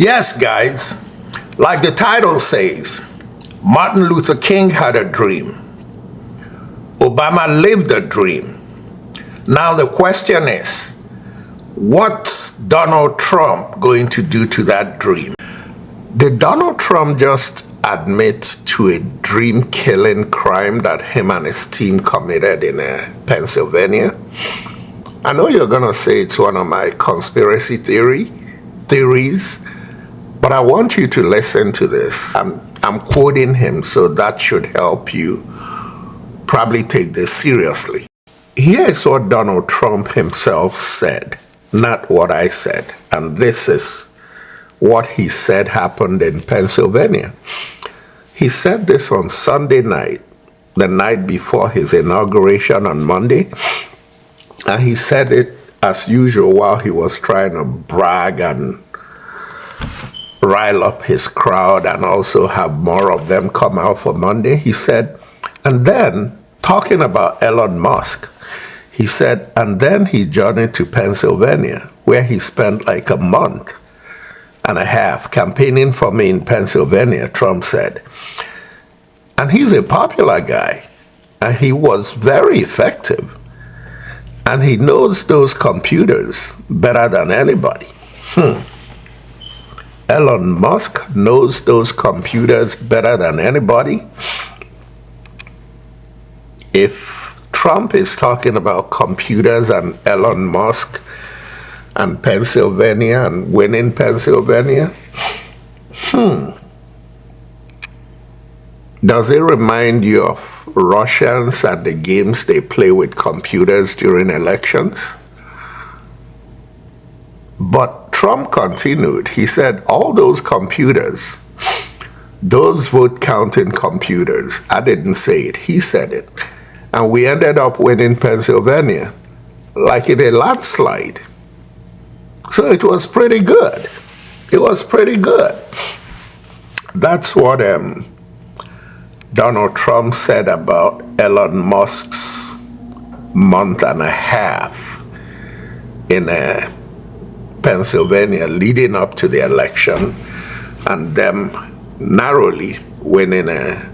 Yes, guys, like the title says, Martin Luther King had a dream. Obama lived a dream. Now the question is, what's Donald Trump going to do to that dream? Did Donald Trump just admit to a dream-killing crime that him and his team committed in Pennsylvania? I know you're going to say it's one of my conspiracy theories, but I want you to listen to this. I'm quoting him, so that should help you probably take this seriously. Here is what Donald Trump himself said, not what I said. And this is what he said happened in Pennsylvania. He said this on Sunday night, the night before his inauguration on Monday. And he said it as usual while he was trying to brag and rile up his crowd and also have more of them come out for Monday. He said, and then, talking about Elon Musk, he said, and then he journeyed to Pennsylvania, where he spent like a month and a half campaigning for me in Pennsylvania, Trump said. And he's a popular guy, and he was very effective. And he knows those computers better than anybody. Elon Musk knows those computers better than anybody. If Trump is talking about computers and Elon Musk and Pennsylvania and winning Pennsylvania, does it remind you of Russians and the games they play with computers during elections? But Trump continued. He said, all those computers, those vote counting computers, I didn't say it, he said it. And we ended up winning Pennsylvania like in a landslide. So it was pretty good. It was pretty good. That's what Donald Trump said about Elon Musk's month and a half in Pennsylvania leading up to the election and them narrowly winning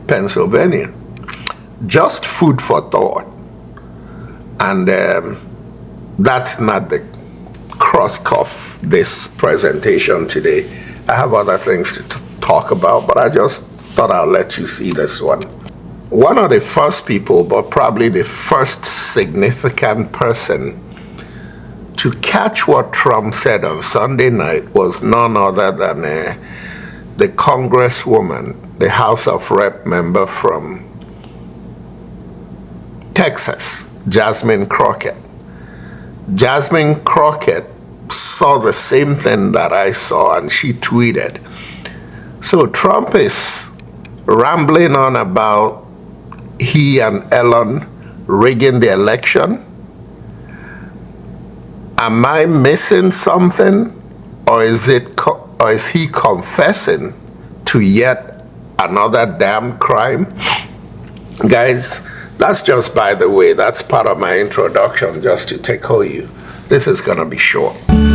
Pennsylvania. Just food for thought. And that's not the crux of this presentation today. I have other things to talk about, but I just thought I'll let you see this one. One of the first people, but probably the first significant person to catch what Trump said on Sunday night was none other than the congresswoman, the House of Rep member from Texas, Jasmine Crockett. Jasmine Crockett saw the same thing that I saw, and she tweeted. So Trump is rambling on about he and Elon rigging the election. Am I missing something, or is he confessing to yet another damn crime? Guys, that's just by the way. That's part of my introduction, just to tickle you. This is gonna be short. Tonight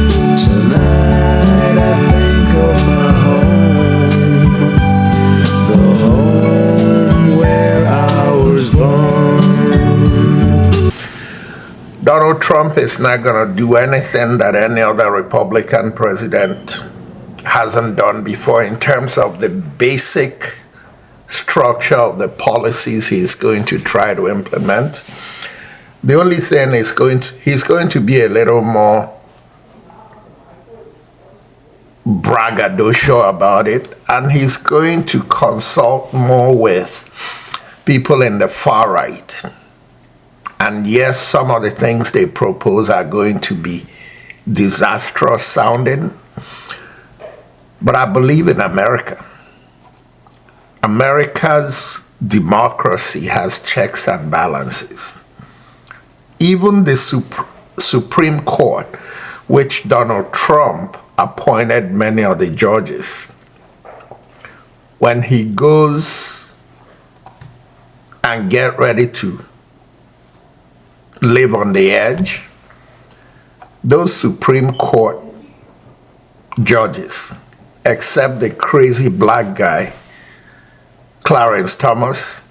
I think of my home, the home where I was born. Donald Trump is not going to do anything that any other Republican president hasn't done before in terms of the basic structure of the policies he's going to try to implement. The only thing is he's going to be a little more braggadocio about it, and he's going to consult more with people in the far right. And yes, some of the things they propose are going to be disastrous sounding, but I believe in America. America's democracy has checks and balances. Even the Supreme Court, which Donald Trump appointed many of the judges, when he goes and get ready to live on the edge, those Supreme Court judges except the crazy black guy, Clarence Thomas.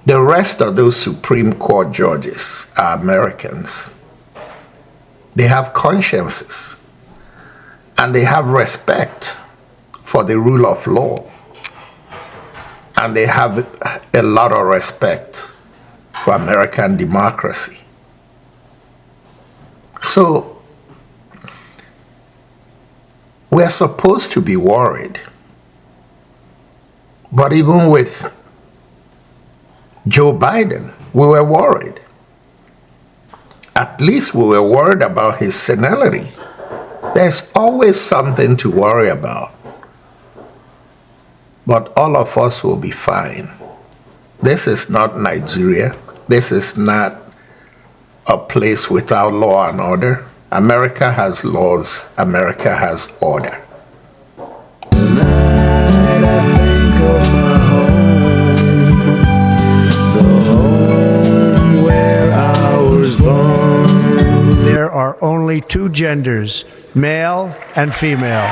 The rest of those Supreme Court judges are Americans. They have consciences and they have respect for the rule of law. And they have a lot of respect for American democracy. So we're supposed to be worried. But even with Joe Biden, we were worried. At least we were worried about his senility. There's always something to worry about. But all of us will be fine. This is not Nigeria. This is not a place without law and order. America has laws. America has order. Tonight I think of my home, the home where I was born. There are only two genders, male and female.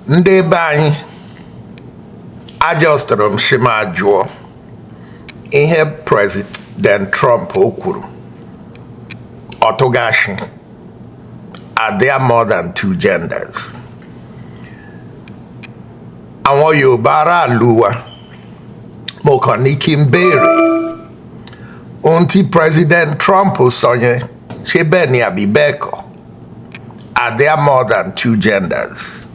Ndị be anyị ajọstụrụ m shima jụọ ihe President Trump o kwuru ọtụgashi. Are there more than two genders? Àwọn Yorùbá aráàlú wa mo kàn ní kí n béèrè ohun tí President Trump sọ yẹn ṣé bẹ́ẹ̀ ni àbí bẹ́ẹ̀ kọ́? Are there more than two genders?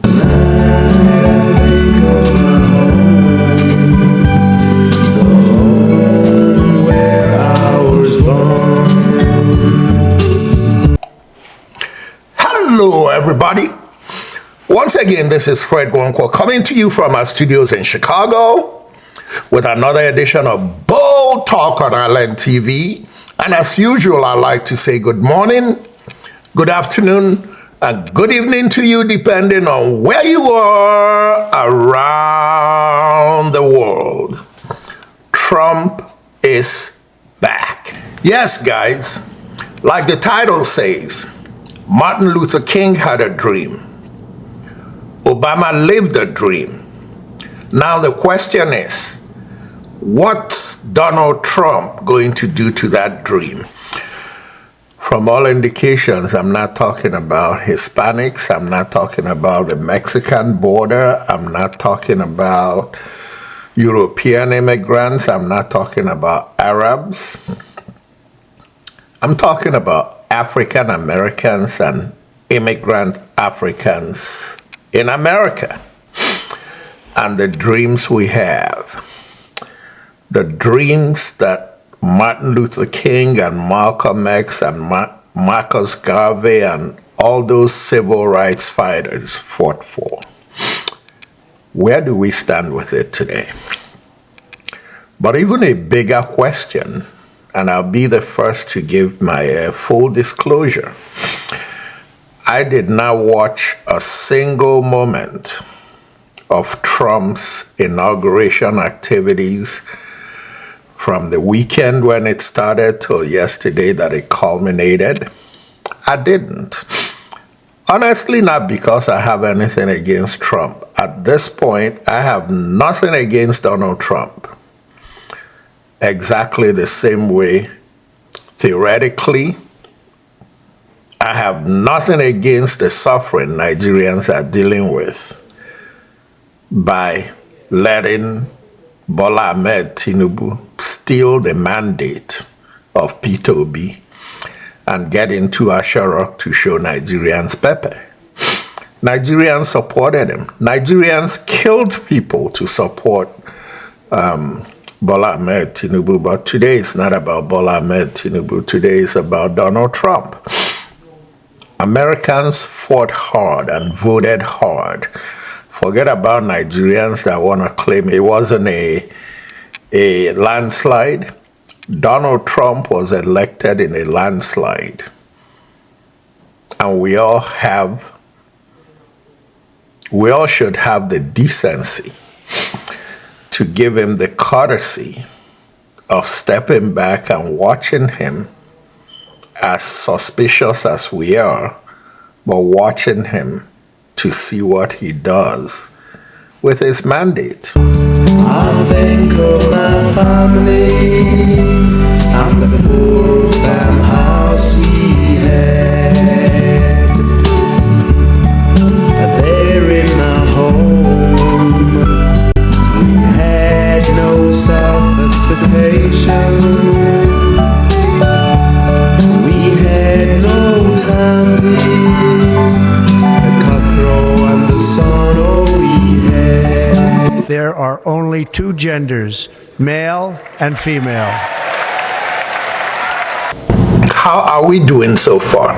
Hello, everybody. Once again, this is Fred Gwonkwo coming to you from our studios in Chicago with another edition of Bold Talk on Island TV. And as usual, I like to say good morning, good afternoon, and good evening to you, depending on where you are around the world. Trump is back. Yes, guys, like the title says, Martin Luther King had a dream. Obama lived a dream. Now the question is, what's Donald Trump going to do to that dream? From all indications, I'm not talking about Hispanics. I'm not talking about the Mexican border. I'm not talking about European immigrants. I'm not talking about Arabs. I'm talking about African Americans and immigrant Africans in America and the dreams we have. The dreams that Martin Luther King and Malcolm X and Marcus Garvey and all those civil rights fighters fought for. Where do we stand with it today? But even a bigger question, and I'll be the first to give my full disclosure, I did not watch a single moment of Trump's inauguration activities from the weekend when it started till yesterday that it culminated. I didn't. Honestly, not because I have anything against Trump. At this point, I have nothing against Donald Trump. Exactly the same way, theoretically, I have nothing against the suffering Nigerians are dealing with by letting Bola Ahmed Tinubu steal the mandate of Peter Obi and get into Asharok to show Nigerians Pepe. Nigerians supported him. Nigerians killed people to support Bola Ahmed Tinubu, but today it's not about Bola Ahmed Tinubu. Today is about Donald Trump. Americans fought hard and voted hard. Forget about Nigerians that want to claim it wasn't a landslide. Donald Trump was elected in a landslide. And we all we all should have the decency to give him the courtesy of stepping back and watching him, as suspicious as we are, but watching him to see what he does with his mandate. I think of my family and the poor farmhouse we had. There in my home, we had no sophistication. We had no timepiece, the cockcrow and the sun, oh we had. There are only two genders, male and female. How are we doing so far?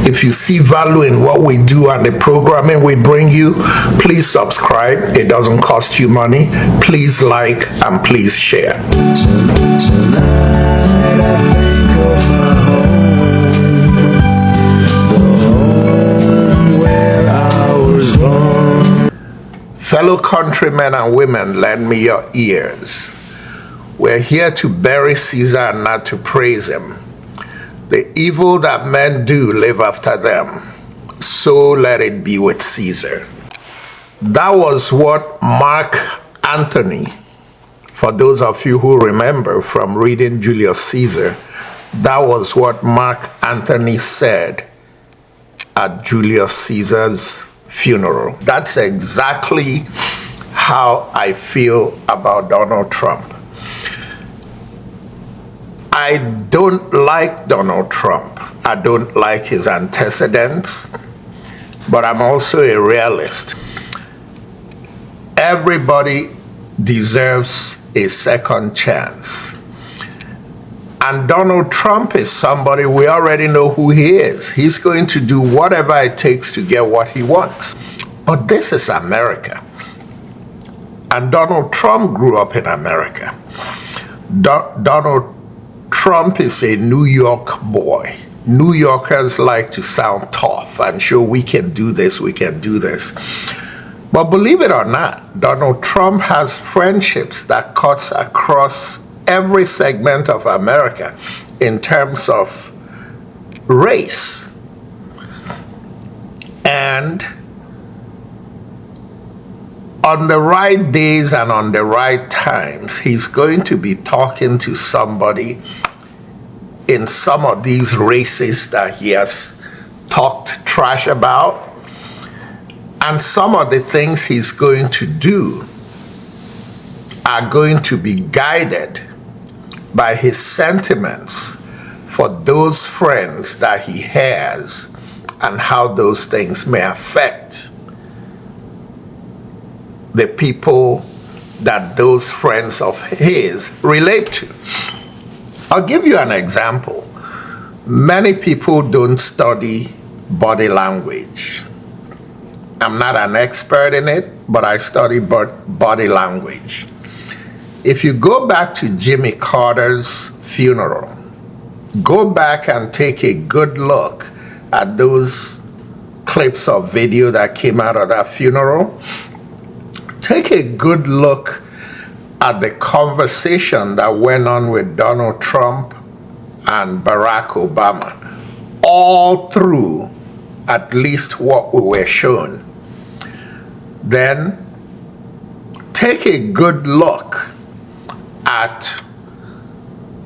If you see value in what we do and the programming we bring you, please subscribe. It doesn't cost you money. Please like and please share. Tonight I think of my home, the home where I was born. Fellow countrymen and women, lend me your ears. We're here to bury Caesar and not to praise him. The evil that men do live after them, so let it be with Caesar. That was what Mark Antony, for those of you who remember from reading Julius Caesar, that was what Mark Antony said at Julius Caesar's funeral. That's exactly how I feel about Donald Trump. I don't like Donald Trump. I don't like his antecedents, but I'm also a realist. Everybody deserves a second chance. And Donald Trump is somebody we already know who he is. He's going to do whatever it takes to get what he wants. But this is America. And Donald Trump grew up in America. Donald Trump is a New York boy. New Yorkers like to sound tough and show we can do this, we can do this. But believe it or not, Donald Trump has friendships that cuts across every segment of America in terms of race. And on the right days and on the right times, he's going to be talking to somebody in some of these races that he has talked trash about. And some of the things he's going to do are going to be guided by his sentiments for those friends that he has and how those things may affect the people that those friends of his relate to. I'll give you an example. Many people don't study body language. I'm not an expert in it, but I study body language. If you go back to Jimmy Carter's funeral, go back and take a good look at those clips of video that came out of that funeral. Take a good look at the conversation that went on with Donald Trump and Barack Obama, all through at least what we were shown. Then take a good look at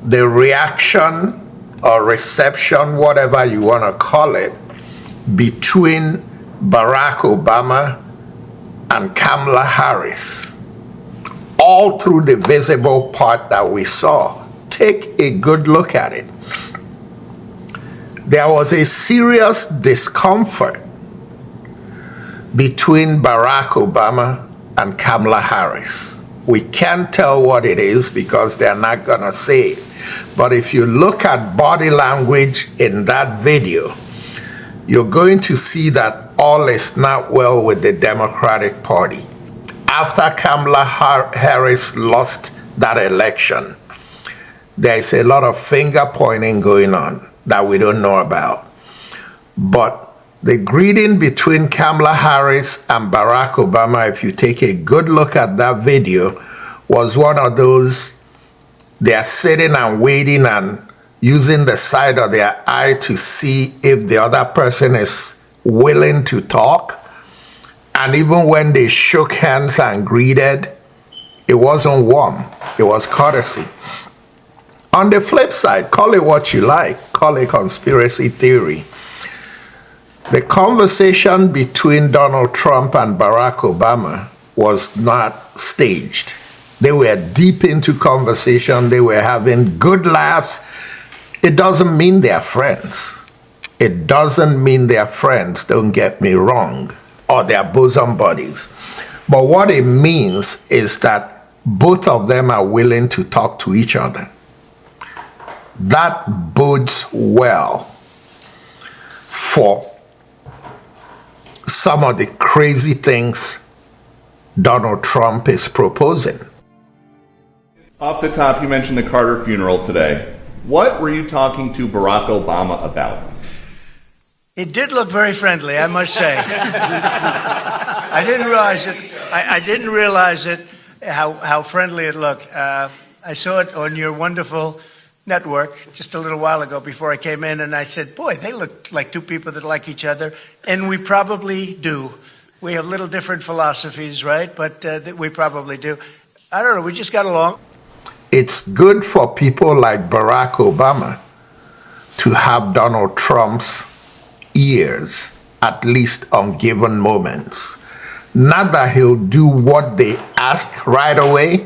the reaction or reception, whatever you want to call it, between Barack Obama and Kamala Harris, all through the visible part that we saw. Take a good look at it. There was a serious discomfort between Barack Obama and Kamala Harris. We can't tell what it is because they're not gonna say it. But if you look at body language in that video, you're going to see that all is not well with the Democratic Party. After Kamala Harris lost that election, there's a lot of finger pointing going on that we don't know about. But The greeting between Kamala Harris and Barack Obama, if you take a good look at that video, was one of those, they are sitting and waiting and using the side of their eye to see if the other person is willing to talk. And even when they shook hands and greeted, it wasn't warm, it was courtesy. On the flip side, call it what you like, call it conspiracy theory. The conversation between Donald Trump and Barack Obama was not staged. They were deep into conversation, they were having good laughs. It doesn't mean they're friends. It doesn't mean they're friends, don't get me wrong, or they're bosom buddies. But what it means is that both of them are willing to talk to each other. That bodes well for some of the crazy things Donald Trump is proposing. Off the top, you mentioned the Carter funeral today. What were you talking to Barack Obama about? It did look very friendly, I must say. I didn't realize it. I didn't realize it, how friendly it looked. I saw it on your wonderful network just a little while ago before I came in, and I said, boy, they look like two people that like each other, and we probably do. We have little different philosophies, right? But we probably do. I don't know, we just got along. It's good for people like Barack Obama to have Donald Trump's ears, at least on given moments. Not that he'll do what they ask right away,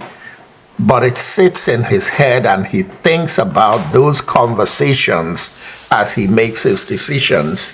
but it sits in his head and he thinks about those conversations as he makes his decisions.